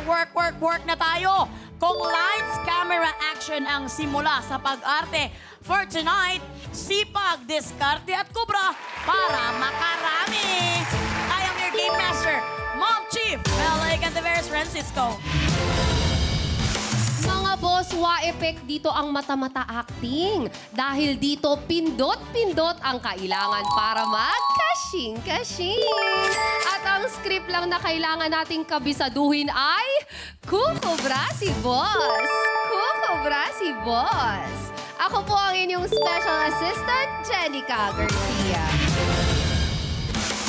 boss, work na tayo. Kung lights, camera, action ang simula sa pag-arte. For tonight, sipag, diskarte at kubra para makarami. I am your game master, Mom Chief, Mel Cantiveros Francisco. Mga boss, wa-effect dito ang mata-mata acting. Dahil dito, pindot-pindot ang kailangan para mag-kashing-kashing. At ang script lang na kailangan nating kabisaduhin ay Kukubra si Boss. Kukubra si Boss. Ako po ang inyong special assistant, Jenica Garcia.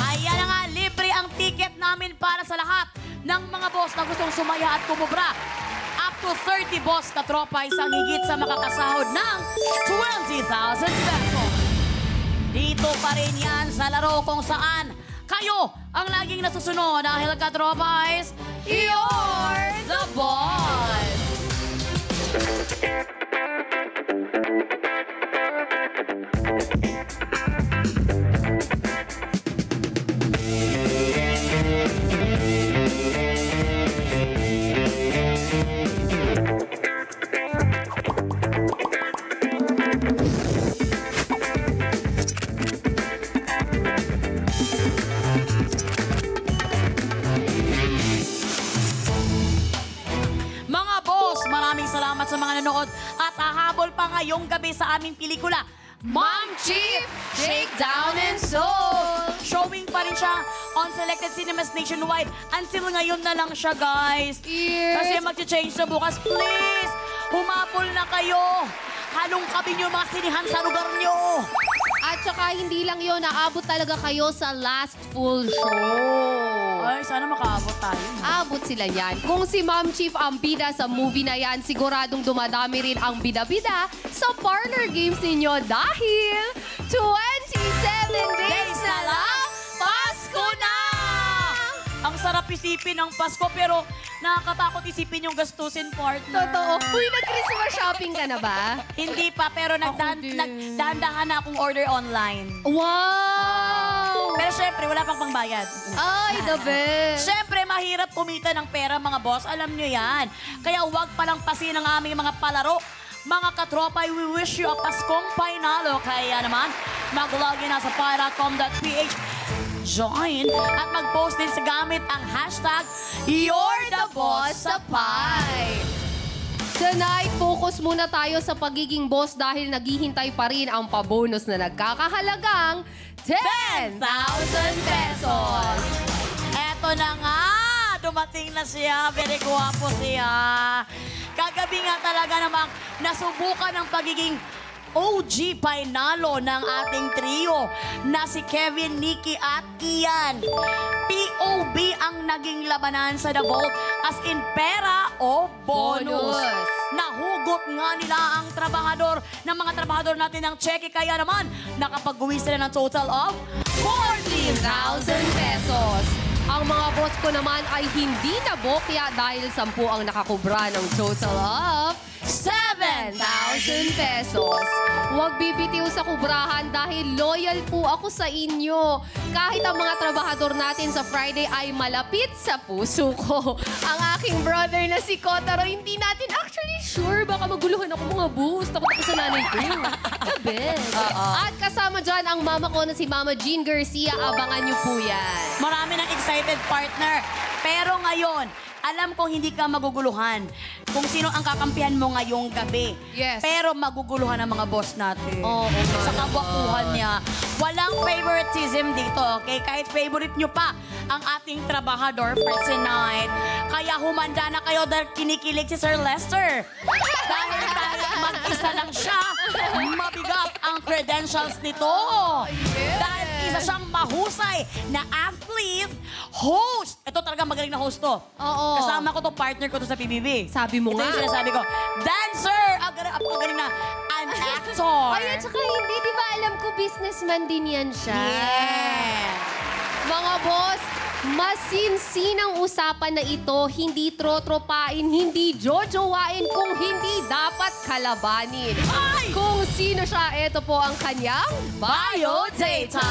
Ayan na nga, libre ang ticket namin para sa lahat ng mga boss na gustong sumaya at kumubra. Up to 30 boss katropa, isang higit sa makakasahod ng 20,000 pesos. Dito pa rin yan sa laro kung saan kayo ang laging nasusunod dahil katropa is You're the Boss! Salamat sa mga nanood at hahabol pa ngayong gabi sa aming pelikula, Mom Chief, Shakedown and Soul. Showing pa rin siya on selected cinemas nationwide. Until ngayon na lang siya, guys. Yes. Kasi mag-change na bukas. Please, humapol na kayo. Halongkabin niyo mga sinihan sa lugar niyo. At saka hindi lang yun, naabot talaga kayo sa last full show. Ay, sana makaabot tayo. Abot sila yan. Kung si Mom Chief ang bida sa movie na yan, siguradong dumadami rin ang bida-bida sa parlor games ninyo dahil 27 days na lang, Pasko na! Ang sarap isipin ng Pasko pero nakakatakot isipin yung gastusin, partner. Totoo. Uy, nag-Christmas shopping ka na ba? Hindi pa, pero nagdahan na akong order online. Wow! Pero syempre, wala pang pangbayad. Ay, the best! Syempre, mahirap kumita ng pera, mga boss. Alam nyo yan. Kaya huwag palang pasin ang aming mga palaro. Mga katropa, we wish you a Paskong Painalo. Kaya naman, mag-login na sa pi.com.ph. Join at mag-post din sa gamit ang hashtag You're the Boss sa Pi. Tonight, focus muna tayo sa pagiging boss dahil naghihintay pa rin ang pabonus na nagkakahalagang 10,000 pesos. Eto na nga, dumating na siya. Very guwapo siya. Kagabi nga talaga namang nasubukan ng pagiging OG Painalo ng ating trio na si Kevin, Nikki at Ian. POB ang naging labanan sa The Vault as in pera o bonus. Nahugot nga nila ang trabahador ng mga trabahador natin ng cheque kaya naman nakapag-uwi sila ng total of 14,000 pesos. Ang mga boss ko naman ay hindi nabokya dahil 10 ang nakakubra ng total of 7,000 pesos. Huwag bibitiw sa kubrahan dahil loyal po ako sa inyo. Kahit ang mga trabahador natin sa Friday ay malapit sa puso ko. Ang aking brother na si Kotaro, hindi natin actually sure. Baka maguluhan ako mga boss. Takot ako sa nanay ko. The best. At kasama dyan ang mama ko na si Mama Jean Garcia. Abangan niyo po yan. Marami ng excited partner. Pero ngayon, alam kong hindi ka maguguluhan kung sino ang kakampihan mo ngayong gabi. Yes. Pero maguguluhan ang mga boss natin. Oo, sa kabwakuhan niya. Walang favoritism dito, okay? Kahit favorite nyo pa ang ating trabahador for tonight. Kaya humanda na kayo dahil kinikilig si Sir Lester. Dahil mag-isa lang siya, mabigat ang credentials nito. Yes. Dahil isa siyang mahusay na athlete, host. Ito talaga magaling na host to. Oo. Kasama ko to, partner ko to sa PBB. Sabi mo Ito nga. yung sinasabi ko. Dancer! Ang galing na an actor. Ay, at saka hindi, di ba alam ko businessman din yan siya. Yeah. Mga boss, masinsinang usapan na ito, hindi trotropain, hindi jojowain, kung hindi dapat kalabanin. Ay! Kung sino siya, ito po ang kanyang Biodata.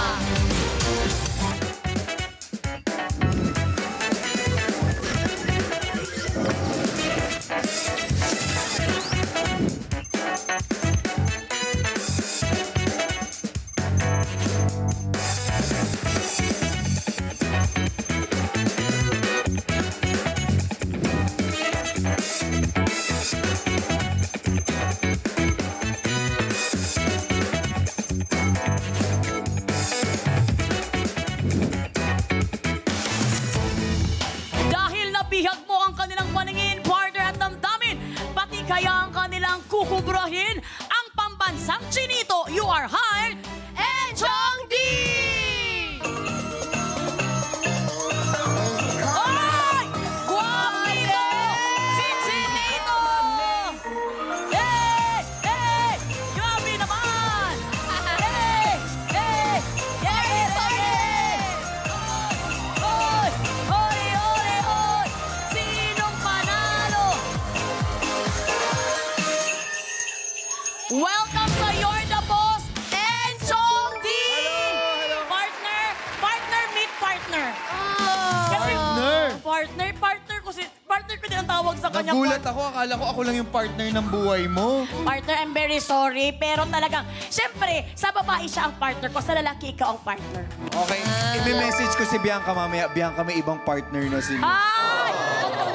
kanyang Nagulat ako. Akala ko ako lang yung partner ng buhay mo. partner. I'm very sorry. Pero talagang, syempre, sa babae siya ang partner ko. Sa lalaki, ikaw ang partner. Okay, i-message ko si Bianca mamaya. Bianca, may ibang partner na si Ay!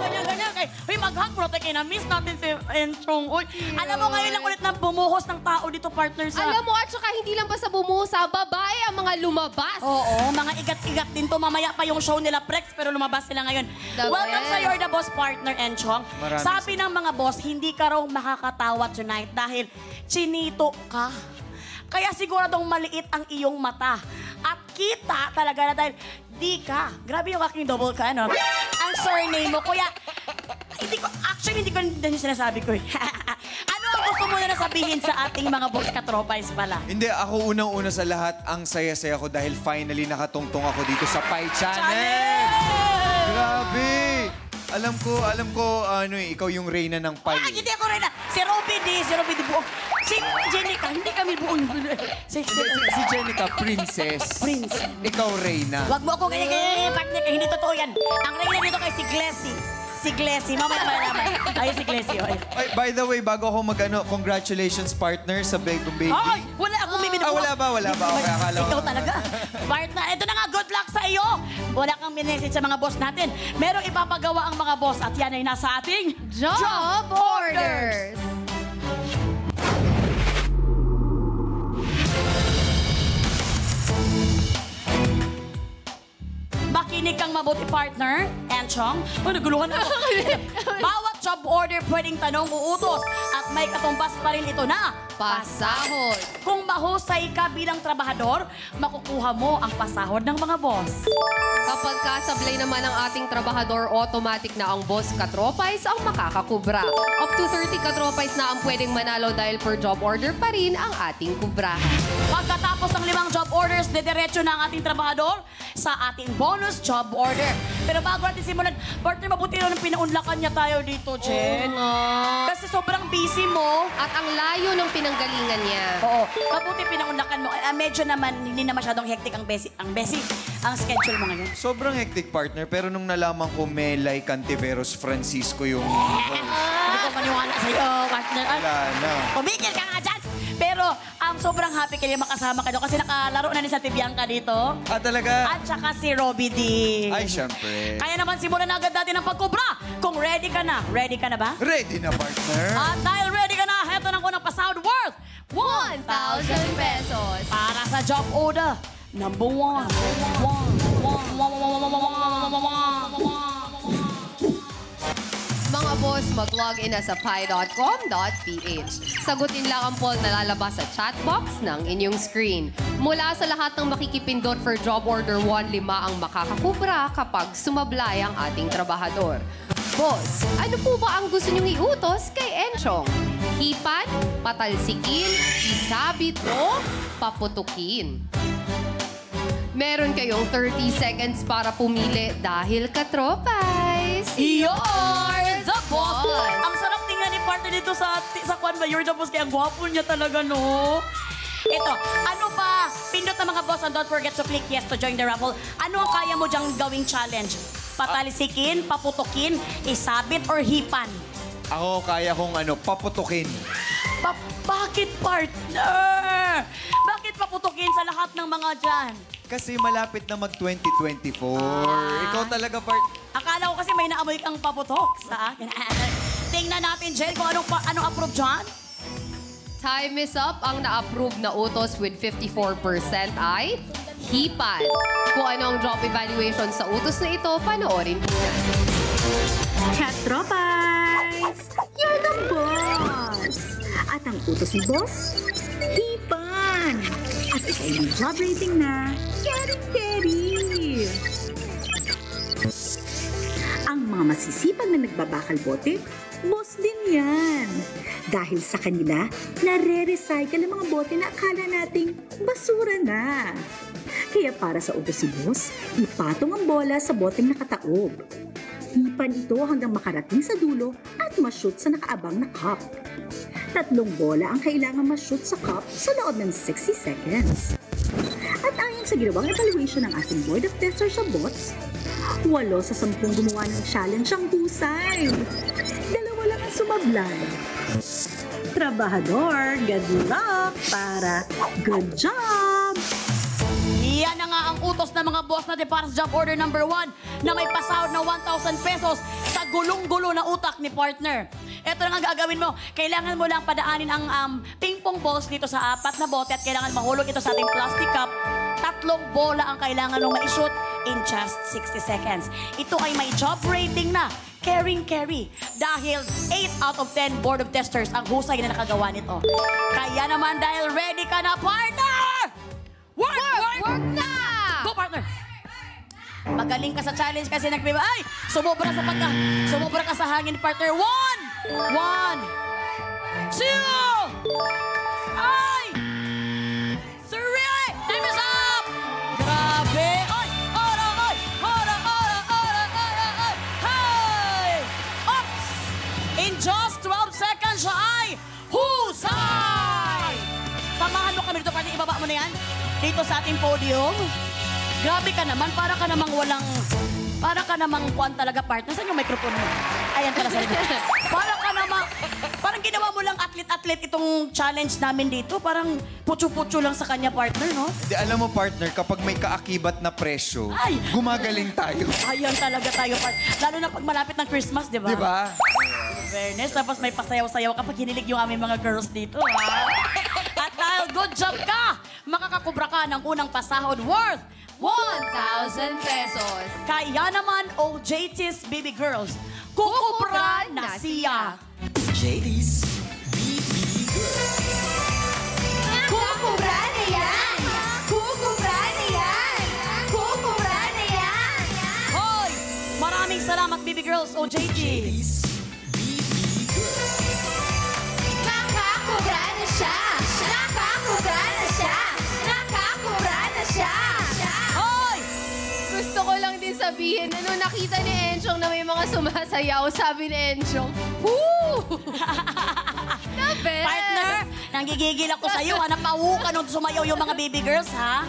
Ganyan. Uy, mag-hug, protect na miss natin si Enchong. Uy, alam mo, ngayon lang ulit na bumuhos ng tao dito, partner sa... Alam mo, at saka hindi lang basta bumusa, babae ang mga lumabas. Oo, mga igat-igat din to. Mamaya pa yung show nila, Prex, pero lumabas sila ngayon. The Welcome best. sa You're the Boss partner, Enchong. Maraming Sabi ng mga boss, hindi ka raw makakatawa tonight dahil chinito ka. Kaya siguradong maliit ang iyong mata. At kita talaga na dahil di ka. Grabe yung aking double ka, no? Ang surname mo. Kuya, hindi ko din sinasabi ko. Ano ang gusto mo na sabihin sa ating mga boss katropais pala? Hindi, ako unang-una sa lahat, ang saya-saya ko dahil finally nakatungtong ako dito sa Pai Channel! Grabe! Alam ko, ikaw yung reyna ng Pai. Ah, hindi ako rin na. Si Robby di buong. Si Jenica, hindi kami buong. Si Jenica, princess. Prince. Ikaw, reyna. Wag mo ako ganyan, partner. Hindi totoo yan. Ang reyna dito kay si Glessy. Si Glessy. Mamaya malaman. Ay, si Glessy. Ay. Ay, by the way, bago ako congratulations partner sa baby. Ay, wala akong bibili. Wala ba? Okay, akala ko. Ikaw talaga. Partner, ito na nga, good luck sa iyo. Wala kang minessage sa mga boss natin. Merong ipapagawa ang mga boss at yan ay nasa ating Job orders. Makinig kang mabuti, partner. Enchong. Oh, naguluhan ako. Bawat job order pwedeng tanong uutos at may katumbas pa rin ito na Pasahod. Kung mahusay ka bilang trabahador, makukuha mo ang pasahod ng mga boss. Kapag kasablay naman ang ating trabahador, automatic na ang boss katropais ang makakakubra. Up to 30 katropais na ang pwedeng manalo dahil per job order pa rin ang ating kubrahan. Pagkatapos ng 5 job orders, dediretso na ang ating trabahador sa ating bonus job order. Pero bago natin simulan, partner, mabuti na pinaunlakan niya tayo dito, Jen. Oo nga. Kasi sobrang busy mo. At ang layo ng pinanggalingan niya. Oo, mabuti pinaunlakan mo. Medyo naman, hindi na masyadong hectic ang schedule mo ngayon. Sobrang hectic partner, pero nung nalaman ko Melay Cantiveros Francisco yung... Hindi ko maniwala sa'yo, partner. Wala na. Pumigil ka nga dyan! Pero sobrang happy kayo makasama ka doon kasi nakalaro na ni sa Bianca dito. Ah, talaga? At saka si Robby D. Ay, syempre. Kaya naman simulan na agad natin ang pagkubra. Kung ready ka na ba? Ready na, partner. At dahil ready ka na, heto ng unang pasahod worth 1,000 pesos. para sa job order. Number 1. Mga boss, mag-log in na sa pi.com.ph. Sagutin lang ang poll na lalabas sa chat box ng inyong screen. Mula sa lahat ng makikipindot for job order 1, 5 ang makakakubra kapag sumablay ang ating trabahador. Boss, ano po ba ang gusto niyong iutos kay Enchong? Hipan, patalsikin, isabit o paputukin? Meron kayong 30 seconds para pumili dahil katropais. You're the boss! Boss. Ang sarap tingnan ni partner dito sa kwan ba? You're the boss. Kaya ang gwapo niya talaga, no? Ito, ano ba? Pindot na mga boss and don't forget to click yes to join the raffle. Ano ang kaya mo dyang gawing challenge? Patalisikin, paputukin, isabit, or hipan? Ako kaya kong paputukin. Bakit, partner? Bakit paputukin sa lahat ng mga dyan? Kasi malapit na mag-2024. Ikaw talaga, Akala ko kasi may naamoy kang paputok sa akin. Tingnan natin, Jen, kung anong approve dyan. Time is up. Ang na-approve na utos with 54% ay hipan. Kung ano ang job evaluation sa utos na ito, panoorin po na. Katropais! You're the boss! At ang utos ni boss, hipan! At ikaw may job rating na, carry! Ang mga masisipag na nagbabakal bote, boss din yan. Dahil sa kanila, nare-recycle ang mga bote na akala nating basura na. Kaya para sa utos si boss, ipatong ang bola sa boteng nakataob. Hipan ito hanggang makarating sa dulo at ma-shoot sa nakaabang na cup. 3 bola ang kailangan ma-shoot sa cup sa loob ng 60 seconds. At ayon sa ginawang evaluation ng ating Board of Testers sa bots, 8 sa 10 gumawa ng challenge ang husay. 2 lang ang sumablay. Trabahador, good luck para good job! Yan na nga ang utos ng mga boss natin para sa job order number 1 na may pasahod na 1,000 pesos sa gulong-gulo na utak ni partner. Ito na nga gagawin mo. Kailangan mo lang padaanin ang ping-pong balls dito sa 4 na bote at kailangan mahulog ito sa ating plastic cup. 3 bola ang kailangan mong ma-shoot in just 60 seconds. Ito ay may job rating na caring-carry dahil 8 out of 10 board of testers ang husay na nakagawa nito. Kaya naman dahil ready ka na, partner! Work na! Go, partner! Magaling ka sa challenge kasi ay, sumobra ka sa hangin, partner. 1, 2, ay, 3, time is up! Grabe! Ay! Hey! Oops! In just 12 seconds siya ay husay! Samahan mo kami dito, partner. Ibaba mo na yan dito sa ating podium. Grabe ka naman, para ka namang kuwan talaga, partner. Saan yung microphone mo? Ayan pala sa likod. Parang ginawa mo lang atlet-atlet itong challenge namin dito. Parang putyo-putyo lang sa kanya, partner, no? Hindi, alam mo, partner, kapag may kaakibat na presyo, Ay! gumagaling tayo. Ayan talaga tayo, partner. Lalo na pag malapit ng Christmas, di ba? Di ba? Fairness, tapos may pasayaw-sayaw kapag hinilig yung aming mga girls dito, ha? At dahil good job ka, makakakubra ka ng unang pasahod worth 1,000 pesos. Kaya naman, OJT's Baby Girls, kukubra na siya. JD's Kukubra na yan! Kukubra na yan! Kukubra na yan! Hoy! Maraming salamat, Baby Girls, OJT. Nakakubra na siya! Nakakubra na siya! Nakakubra na siya! Hoy! Gusto ko lang din sabihin na nung nakita ni Enchong na may mga sumasayaw, sabi ni Enchong, woo! The best! Partner, nanggigigil ako sa'yo, ha? Napawu ka nung sumayaw yung mga baby girls, ha?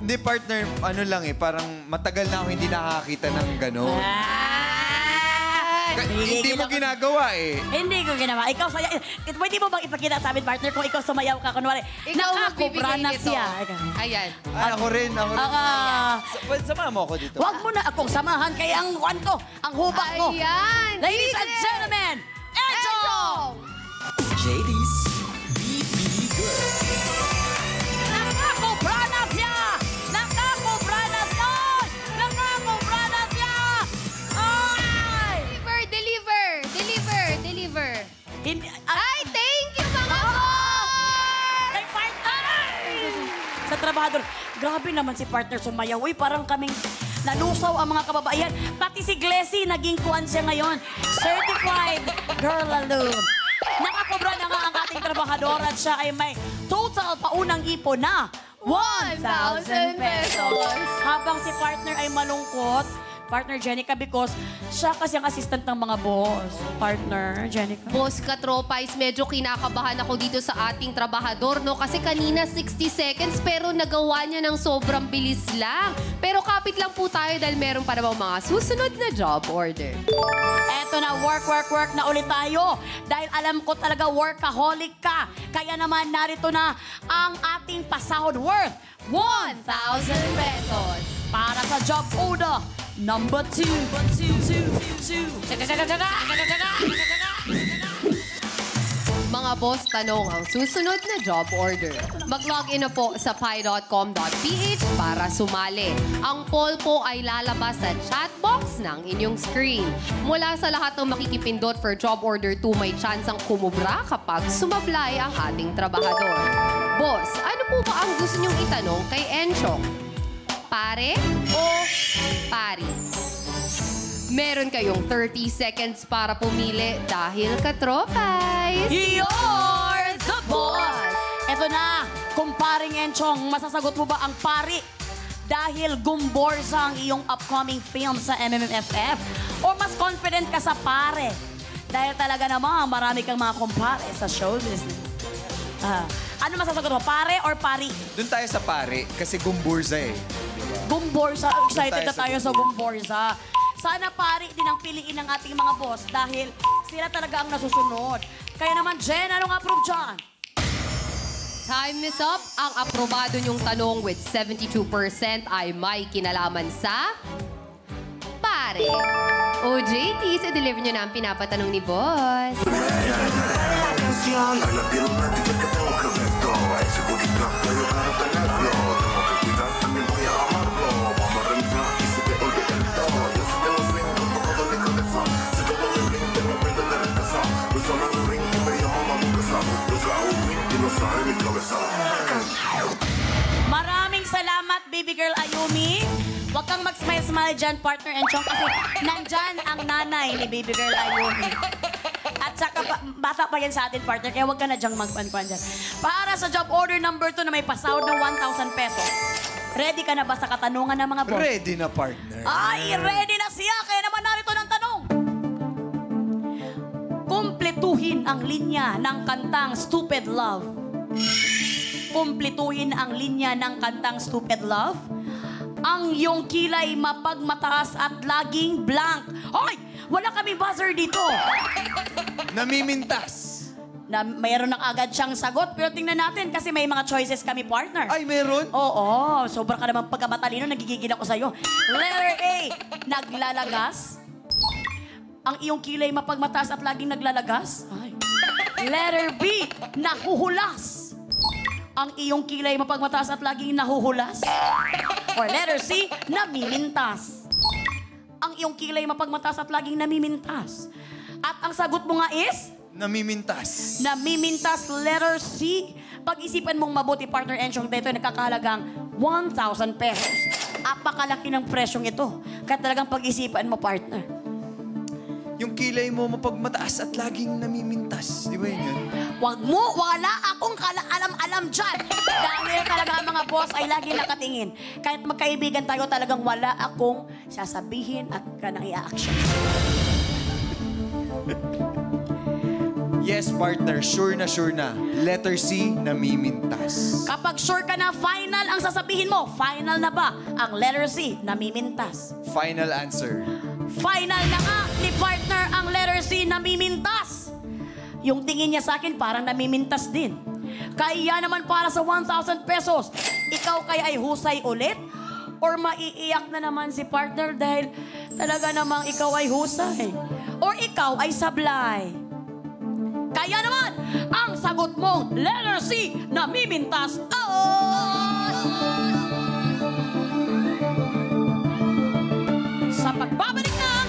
Hindi, partner, ano lang parang matagal na ako hindi nakakita ng gano'n. Hindi mo ginagawa Hindi ko ginawa. Ikaw saya. Pwede mo bang ipakita sa amin, partner, kung ikaw sumayaw ka, kunwari, Ikaw nakakubra magbibigay na nito. siya. Ayan. Ay, ako rin. Sama mo ako dito. Huwag mo na akong samahan, kaya ang kuwan ko, ang hubak ko. Ayan! Ladies and gentlemen, Encho! JD's Nakakubra na siya! Nakakubra na siya! Nakakubra na siya! Ay! Deliver! Hindi, Ay, thank you, mga boss! Kay partner! Sa trabahador, grabe naman si partner sumayaw. Uy, parang kaming nalusaw ang mga kababaihan. Pati si Glessy, naging kuwan siya ngayon. Certified Girl Alone. Nakakubra na nga ang ating trabahador at siya ay may total paunang ipon na 1,000 pesos. Habang si partner ay malungkot, partner Jenica, because siya kasi ang assistant ng mga boss. Partner Jenica. Boss Katropais, medyo kinakabahan ako dito sa ating trabahador, no? Kasi kanina 60 seconds, pero nagawa niya ng sobrang bilis lang. Pero kapit lang po tayo dahil meron pa namang mga susunod na job order. Eto na, work na ulit tayo. Dahil alam ko talaga workaholic ka. Kaya naman narito na ang ating pasahod worth 1,000 pesos. para sa job order number 2. Mga boss, tanong ang susunod na job order. Mag-login na po sa pi.com.ph para sumali. Ang poll po ay lalabas sa chat box ng inyong screen. Mula sa lahat ng makikipindot for job order 2, may chance ang kumubra kapag sumablay ang ating trabahador. Boss, ano po ba ang gusto niyong itanong kay Enchong? Pare o pari? Meron kayong 30 seconds para pumili dahil katropais. You're the boss! Eto na, kumparing Enchong, masasagot mo ba ang pari? Dahil gumborsa ang iyong upcoming film sa MMFF? O mas confident ka sa pare? Dahil talaga naman, marami kang mga kumpare sa show business. Ano masasagot mo? Pare or pari? Doon tayo sa pare, kasi gumburza eh. Gumborza. Excited Doon na tayo tayo sa sa Gumborza. Sana pari din ang piliin ng ating mga boss dahil sila talaga ang nasusunod. Kaya naman, Jen, anong approve dyan? Time is up. Ang aprobado niyong tanong with 72% ay may kinalaman sa... pare. OJT, deliver niyo na ang pinapatanong ni boss. Maraming salamat, baby girl Ayumi. Huwag kang mag-smile-smile dyan, partner and chong, kasi nandyan ang nanay ni baby girl Ayumi. At saka, bata pa yan sa atin, partner, kaya huwag ka na dyang magpanpan dyan. Para sa job order number 2 na may pasahod ng 1,000 pesos, ready ka na ba sa katanungan ng mga boss? Ready na, partner. Ay, ready na siya! Kaya naman narito ng tanong. Kumpletuhin ang linya ng kantang Stupid Love. Kumpletuhin ang linya ng kantang Stupid Love. Ang iyong kilay mapagmataas at laging blank. Hoy! Wala kaming buzzer dito. Namimintas. Na mayroon na agad siyang sagot. Pero tingnan natin kasi may mga choices kami, partner. Ay, meron? Oo, sobra ka naman pagkamatalino, nagigigil ako sa'yo. Letter A, naglalagas. Ang iyong kilay mapagmataas at laging naglalagas. Ay. Letter B, nahuhulas. Ang iyong kilay mapagmataas at laging nahuhulas. Or letter C, namimintas. Ang iyong kilay mapagmataas at laging namimintas. At ang sagot mo nga is? Namimintas. Namimintas, letter C. Pag-isipan mong mabuti, partner Enchong, dito ay nakakahalagang 1,000 pesos. Apakalaki ng presyong ito. Kaya talagang pag-isipan mo, partner. Yung kilay mo mapagmataas at laging namimintas. Di ba yun? Wala akong alam-alam dyan. Dahil talaga ang mga boss ay lagi nakatingin. Kahit magkaibigan tayo, talagang wala akong sasabihin at kanang i-action. Yes, partner. Sure na. Letter C, namimintas. Kapag sure ka na final ang sasabihin mo, final na ba ang letter C, namimintas? Final answer. Final na nga ni partner ang letter C, namimintas. Yung tingin niya sa akin parang namimintas din. Kaya naman para sa 1,000 pesos, ikaw kaya ay husay ulit? Or maiiyak na naman si partner dahil talaga namang ikaw ay husay? Or ikaw ay sablay? Kaya naman, ang sagot mong letter C, namimintas. Sa pagbabalik ng